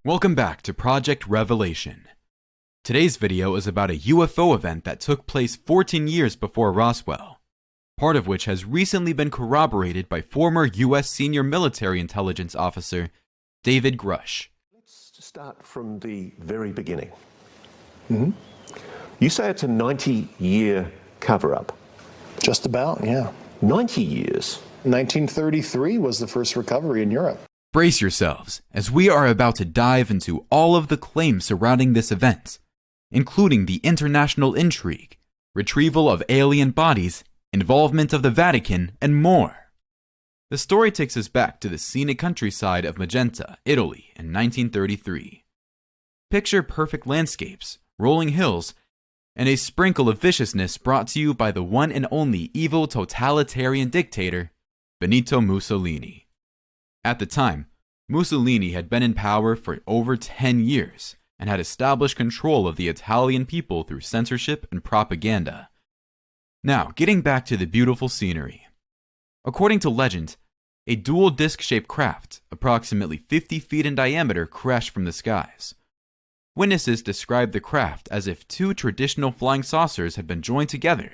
Welcome back to Project Revelation. Today's video is about a UFO event that took place 14 years before Roswell, part of which has recently been corroborated by former US senior military intelligence officer David Grusch. Let's start from the very beginning. You say it's a 90-year cover-up. Just about, yeah. 90 years. 1933 was the first recovery in Europe. Brace yourselves, as we are about to dive into all of the claims surrounding this event, including the international intrigue, retrieval of alien bodies, involvement of the Vatican, and more. The story takes us back to the scenic countryside of Magenta, Italy in 1933. Picture perfect landscapes, rolling hills, and a sprinkle of viciousness brought to you by the one and only evil totalitarian dictator, Benito Mussolini. At the time, Mussolini had been in power for over 10 years and had established control of the Italian people through censorship and propaganda. Now, getting back to the beautiful scenery. According to legend, a dual disc-shaped craft, approximately 50 feet in diameter, crashed from the skies. Witnesses described the craft as if two traditional flying saucers had been joined together.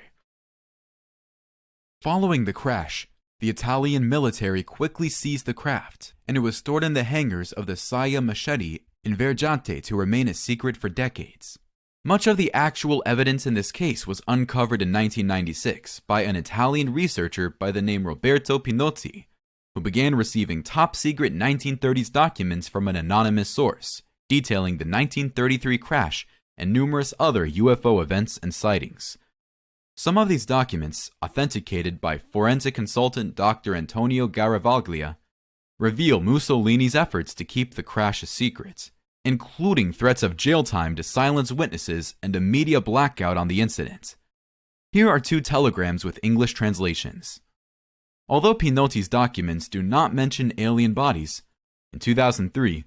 Following the crash, the Italian military quickly seized the craft, and it was stored in the hangars of the Saia Machete in Vergante to remain a secret for decades. Much of the actual evidence in this case was uncovered in 1996 by an Italian researcher by the name Roberto Pinotti, who began receiving top-secret 1930s documents from an anonymous source, detailing the 1933 crash and numerous other UFO events and sightings. Some of these documents, authenticated by forensic consultant Dr. Antonio Garavaglia, reveal Mussolini's efforts to keep the crash a secret, including threats of jail time to silence witnesses and a media blackout on the incident. Here are two telegrams with English translations. Although Pinotti's documents do not mention alien bodies, in 2003,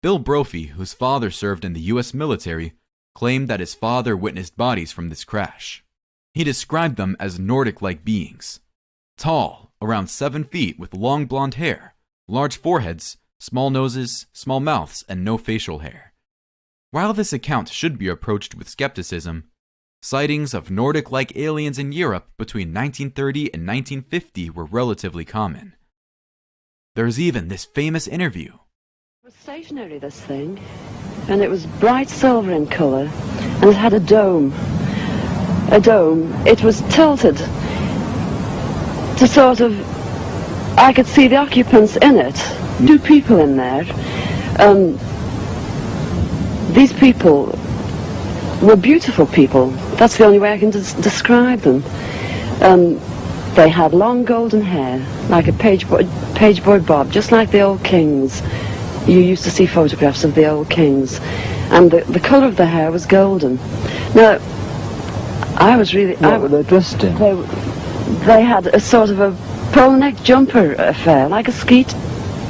Bill Brophy, whose father served in the US military, claimed that his father witnessed bodies from this crash. He described them as Nordic-like beings, tall, around 7 feet with long blonde hair, large foreheads, small noses, small mouths, and no facial hair. While this account should be approached with skepticism, sightings of Nordic-like aliens in Europe between 1930 and 1950 were relatively common. There's even this famous interview. It was stationary, this thing, and it was bright silver in colour, and it had a dome. It was tilted to sort of, I could see the occupants in it. 2 people in there. These people were beautiful people. That's the only way I can describe them. They had long golden hair, like a page boy bob, just like the old kings. You used to see photographs of the old kings. And the colour of their hair was golden. Now, I was really... What were they dressed in? They had a sort of a polo neck jumper affair, like a ski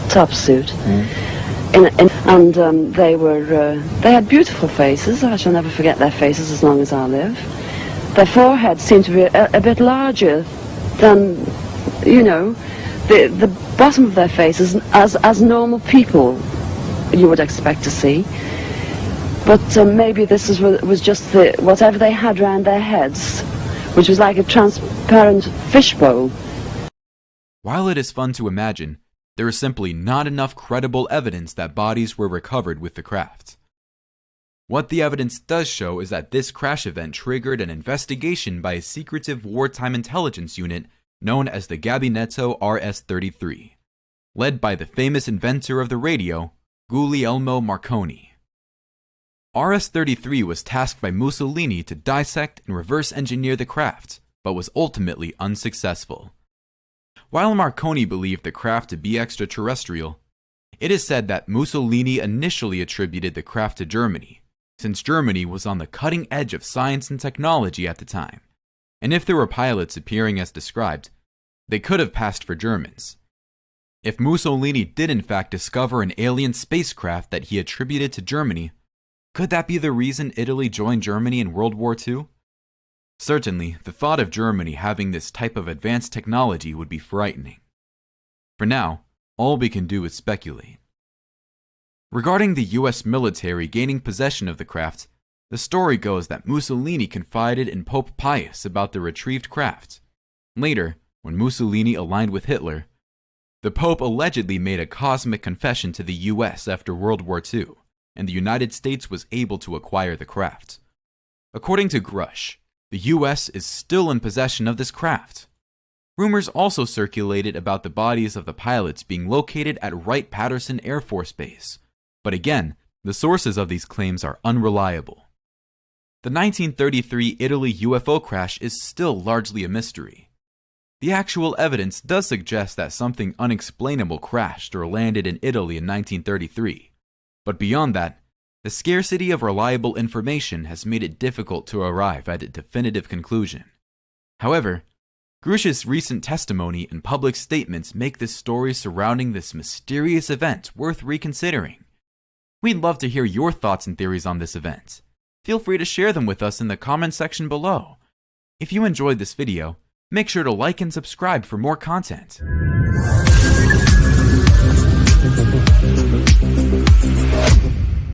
top suit. They had beautiful faces. I shall never forget their faces as long as I live. Their foreheads seemed to be a bit larger than, the bottom of their faces as normal people you would expect to see. But maybe this was just whatever they had around their heads, which was like a transparent fishbowl. While it is fun to imagine, there is simply not enough credible evidence that bodies were recovered with the craft. What the evidence does show is that this crash event triggered an investigation by a secretive wartime intelligence unit known as the Gabinetto RS-33, led by the famous inventor of the radio, Guglielmo Marconi. RS-33 was tasked by Mussolini to dissect and reverse engineer the craft, but was ultimately unsuccessful. While Marconi believed the craft to be extraterrestrial, it is said that Mussolini initially attributed the craft to Germany, since Germany was on the cutting edge of science and technology at the time, and if there were pilots appearing as described, they could have passed for Germans. If Mussolini did in fact discover an alien spacecraft that he attributed to Germany, could that be the reason Italy joined Germany in World War II? Certainly, the thought of Germany having this type of advanced technology would be frightening. For now, all we can do is speculate. Regarding the US military gaining possession of the craft, the story goes that Mussolini confided in Pope Pius about the retrieved craft. Later, when Mussolini aligned with Hitler, the Pope allegedly made a cosmic confession to the US after World War II, and the United States was able to acquire the craft. According to Grusch, the US is still in possession of this craft. Rumors also circulated about the bodies of the pilots being located at Wright-Patterson Air Force Base, but again, the sources of these claims are unreliable. The 1933 Italy UFO crash is still largely a mystery. The actual evidence does suggest that something unexplainable crashed or landed in Italy in 1933, but beyond that, the scarcity of reliable information has made it difficult to arrive at a definitive conclusion. However, Grusch's recent testimony and public statements make this story surrounding this mysterious event worth reconsidering. We'd love to hear your thoughts and theories on this event. Feel free to share them with us in the comment section below. If you enjoyed this video, make sure to like and subscribe for more content.